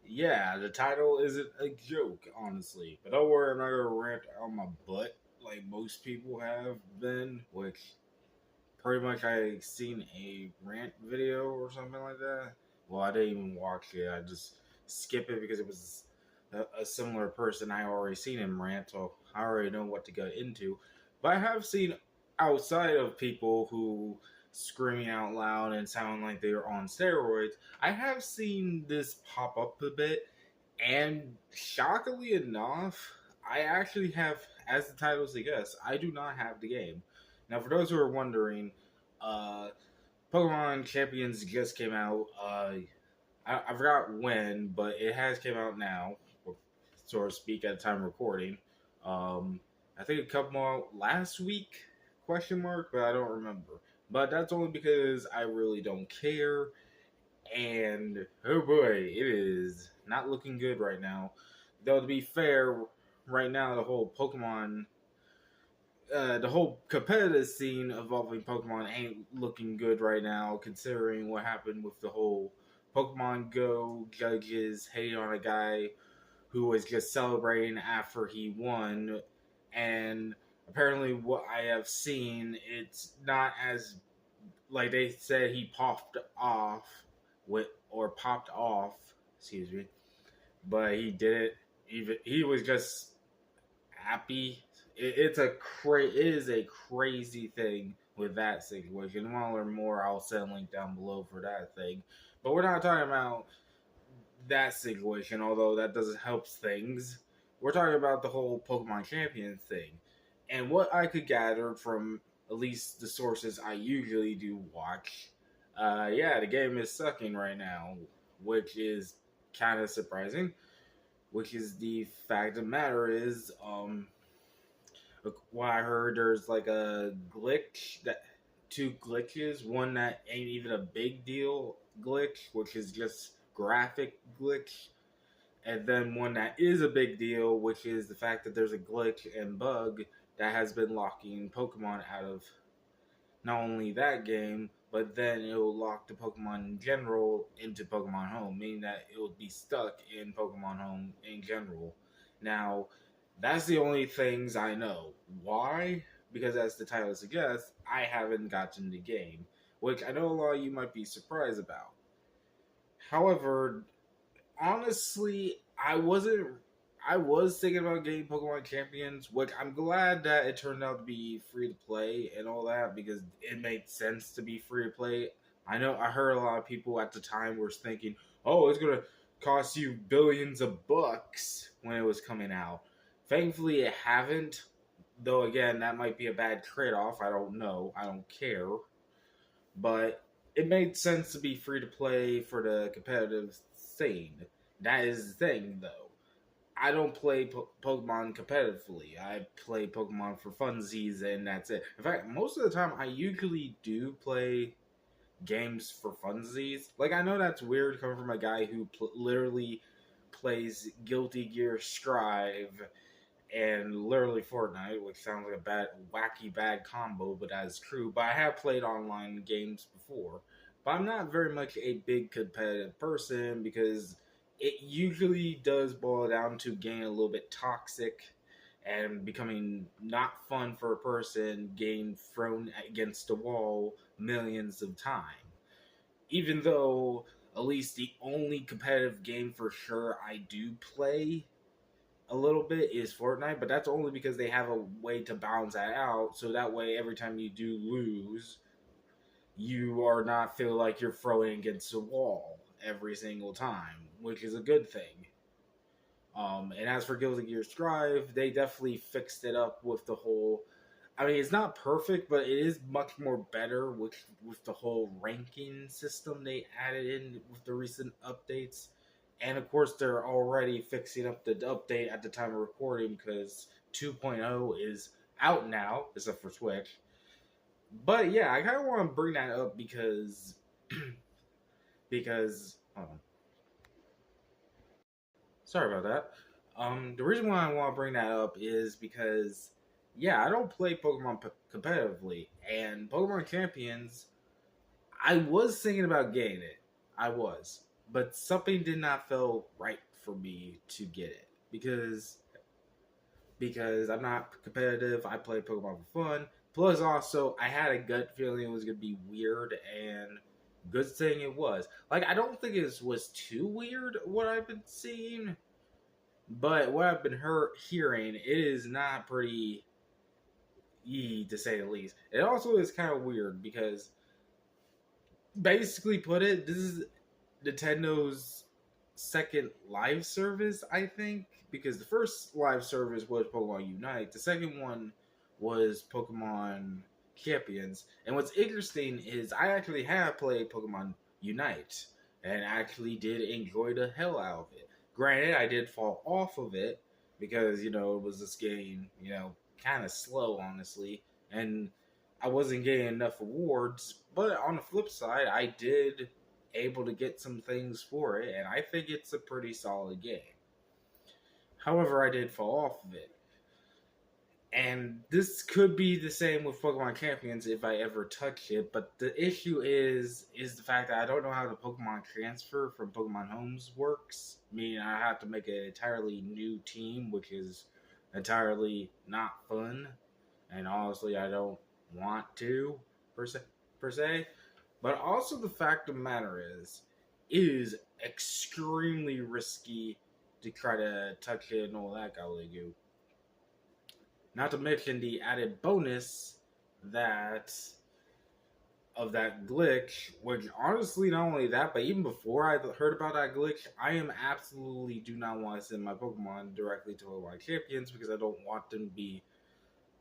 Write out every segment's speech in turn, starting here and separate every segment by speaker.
Speaker 1: Yeah, the title isn't a joke, honestly. But don't worry, I'm not gonna rant on my butt like most people have been, which pretty much I seen a rant video or something like that. Well, I didn't even watch it. I just skip it because it was a similar person I already seen him rant, so I already know what to go into. But I have seen outside of people who screaming out loud and sound like they're on steroids. I have seen this pop up a bit, and shockingly enough, I actually have, as the title suggests, I do not have the game. Now, for those who are wondering, uh, Pokemon Champions just came out. I forgot when, but it has came out now, so to speak, at the time of recording. Um, I think it came out last week, question mark, but I don't remember. But that's only because I really don't care. And oh boy, it is not looking good right now. Though to be fair, right now the whole competitive scene involving Pokemon ain't looking good right now, considering what happened with the whole Pokemon Go judges hating on a guy who was just celebrating after he won. And apparently, what I have seen, it's not as like they said he popped off popped off, excuse me, but he did it. Even he was just happy. It is a crazy thing with that situation. If you want to learn more, I'll send a link down below for that thing. But we're not talking about that situation, although that doesn't help things. We're talking about the whole Pokemon Champion thing. And what I could gather from at least the sources I usually do watch, yeah, the game is sucking right now, which is kind of surprising. Which is the fact of the matter is, what I heard, there's like a glitch that two glitches. One that ain't even a big deal glitch, which is just graphic glitch, and then one that is a big deal, which is the fact that there's a glitch and bug that has been locking Pokemon out of not only that game, but then it will lock the Pokemon in general into Pokemon Home, meaning that it will be stuck in Pokemon Home in general. Now, that's the only things I know. Why? Because as the title suggests, I haven't gotten the game, which I know a lot of you might be surprised about. However, honestly, I was thinking about getting Pokemon Champions, which I'm glad that it turned out to be free to play and all that because it made sense to be free to play. I know I heard a lot of people at the time were thinking, "Oh, it's gonna cost you billions of bucks" when it was coming out. Thankfully, it haven't. Though again, that might be a bad trade-off. I don't know. I don't care. But it made sense to be free to play for the competitive scene. That is the thing, though. I don't play Pokemon competitively. I play Pokemon for funsies, and that's it. In fact, most of the time, I usually do play games for funsies. Like, I know that's weird coming from a guy who literally plays Guilty Gear Strive and literally Fortnite, which sounds like a wacky, bad combo, but that is true. But I have played online games before. But I'm not very much a big competitive person because it usually does boil down to getting a little bit toxic and becoming not fun for a person, getting thrown against the wall millions of times. Even though at least the only competitive game for sure I do play a little bit is Fortnite, but that's only because they have a way to balance that out. So that way, every time you do lose, you are not feel like you're throwing against the wall every single time, which is a good thing. And as for Guilty Gear Strive, they definitely fixed it up with the whole. I mean, it's not perfect, but it is much more better with the whole ranking system they added in with the recent updates. And of course, they're already fixing up the update at the time of recording because 2.0 is out now, except for Switch. But yeah, I kind of want to bring that up because hold on. Sorry about that. The reason why I want to bring that up is because yeah, I don't play Pokemon competitively, and Pokemon Champions, I was thinking about getting it. I was, but something did not feel right for me to get it because I'm not competitive. I play Pokemon for fun. Plus, also, I had a gut feeling it was gonna be weird, and good thing it was. Like, I don't think it was too weird what I've been seeing, but what I've been hearing, it is not pretty to say the least. It also is kind of weird because, basically, put it, this is Nintendo's second live service, I think, because the first live service was Pokemon Unite. The second one was Pokemon Champions. And what's interesting is I actually have played Pokemon Unite and actually did enjoy the hell out of it. Granted, I did fall off of it because, it was this game, kind of slow, honestly. And I wasn't getting enough awards. But on the flip side, I did able to get some things for it, and I think it's a pretty solid game. However, I did fall off of it. And this could be the same with Pokemon Champions if I ever touch it, but the issue is the fact that I don't know how the Pokemon transfer from Pokemon Homes works. Meaning I have to make an entirely new team, which is entirely not fun. And honestly, I don't want to per se. But also the fact of the matter is, it is extremely risky to try to touch it and all that gobbledygook. Not to mention the added bonus that of that glitch, which honestly not only that, but even before I heard about that glitch, I am absolutely do not want to send my Pokemon directly to Pokemon Champions because I don't want them to be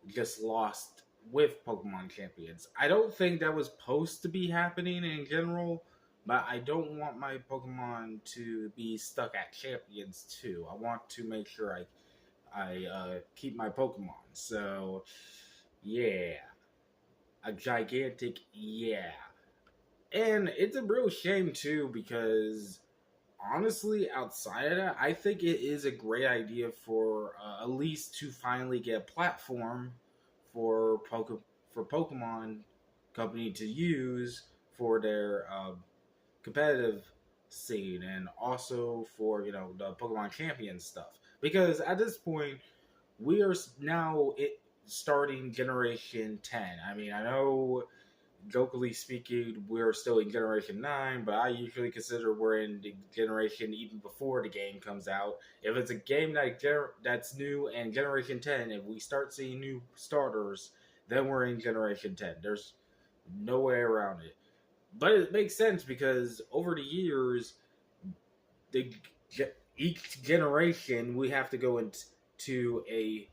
Speaker 1: just lost with Pokemon Champions. I don't think that was supposed to be happening in general, but I don't want my Pokemon to be stuck at Champions too. I want to make sure I keep my Pokemon. So, yeah. A gigantic yeah. And it's a real shame too because honestly, outside of that, I think it is a great idea for at least to finally get a platform for Pokemon Company to use for their competitive scene and also for the Pokemon Champion stuff. Because at this point, we are now starting Generation 10. I mean, I know jokingly speaking, we're still in Generation 9, but I usually consider we're in the generation even before the game comes out. If it's a game that's new and Generation 10, if we start seeing new starters, then we're in Generation 10. There's no way around it. But it makes sense because over the years, each generation, we have to go into a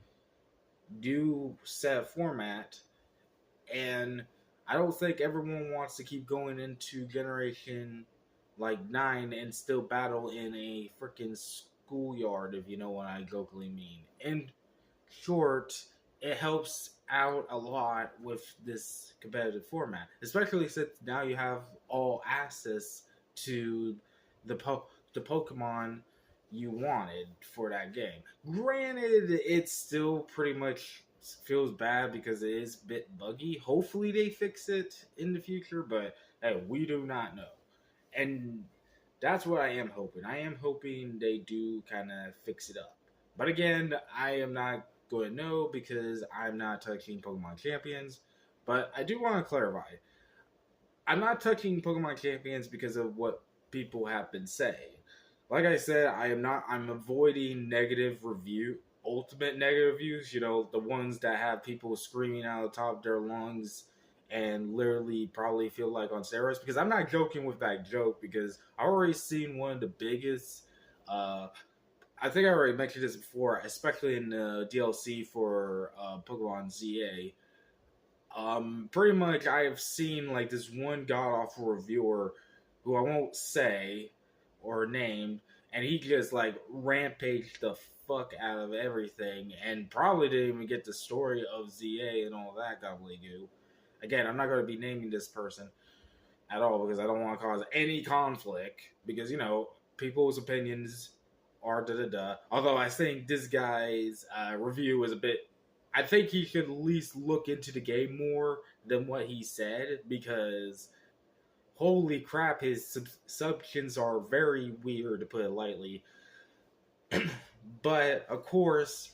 Speaker 1: new set format, and I don't think everyone wants to keep going into Generation 9 and still battle in a freaking schoolyard, if you know what I jokingly mean. In short, it helps out a lot with this competitive format, especially since now you have all access to the Pokemon you wanted for that game. Granted, it's still pretty much feels bad because it is a bit buggy. Hopefully they fix it in the future, but hey, we do not know. And that's what I am hoping. I am hoping they do kind of fix it up. But again, I am not going to know because I'm not touching Pokemon Champions. But I do want to clarify. I'm not touching Pokemon Champions because of what people have been saying. Like I said, I'm avoiding ultimate negative reviews, the ones that have people screaming out of the top of their lungs and literally probably feel like on steroids, because I'm not joking with that joke because I already seen one of the biggest, I think I already mentioned this before, especially in the DLC for Pokemon ZA. Pretty much I have seen like this one god-awful reviewer who I won't say or named, and he just like rampaged the fuck out of everything and probably didn't even get the story of ZA and all that gobbledygook. Again, I'm not going to be naming this person at all because I don't want to cause any conflict because, people's opinions are da-da-da. Although I think this guy's review is a bit... I think he should at least look into the game more than what he said because holy crap, his substance are very weird, to put it lightly. But of course,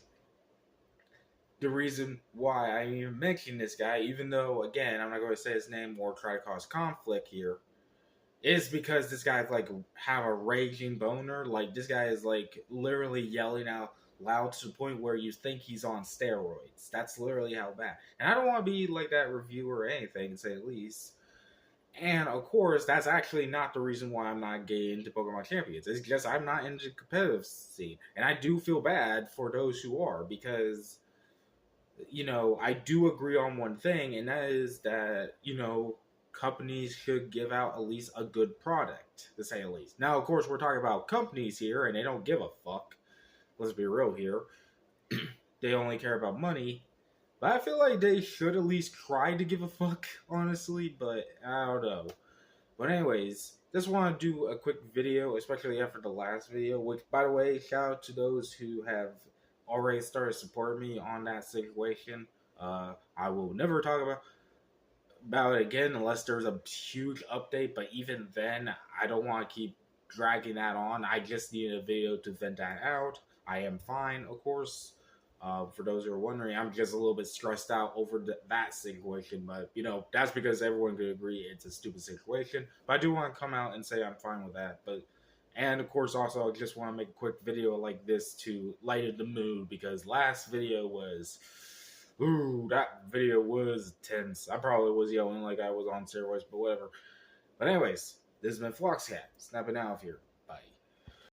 Speaker 1: the reason why I even mention this guy, even though again I'm not going to say his name or try to cause conflict here, is because this guy's like have a raging boner. Like this guy is like literally yelling out loud to the point where you think he's on steroids. That's literally how bad. And I don't want to be like that reviewer or anything, to say the least. And of course, that's actually not the reason why I'm not getting into Pokemon Champions. It's just I'm not into the competitive scene. And I do feel bad for those who are, because, you know, I do agree on one thing, and that is that, you know, companies should give out at least a good product, to say the least. Now, of course, we're talking about companies here, and they don't give a fuck. Let's be real here. They only care about money. But I feel like they should at least try to give a fuck, honestly, but I don't know. But anyways, just want to do a quick video, especially after the last video, which, by the way, shout out to those who have already started supporting me on that situation. I will never talk about it again unless there's a huge update, but even then, I don't want to keep dragging that on. I just need a video to vent that out. I am fine, of course. For those who are wondering, I'm just a little bit stressed out over that situation, but you know, that's because everyone could agree it's a stupid situation. But I do want to come out and say I'm fine with that. But and of course, also I just want to make a quick video like this to lighten the mood, because last video was, ooh, that video was tense. I probably was yelling like I was on steroids, but whatever. But anyways, this has been Floxcat, snapping out of here.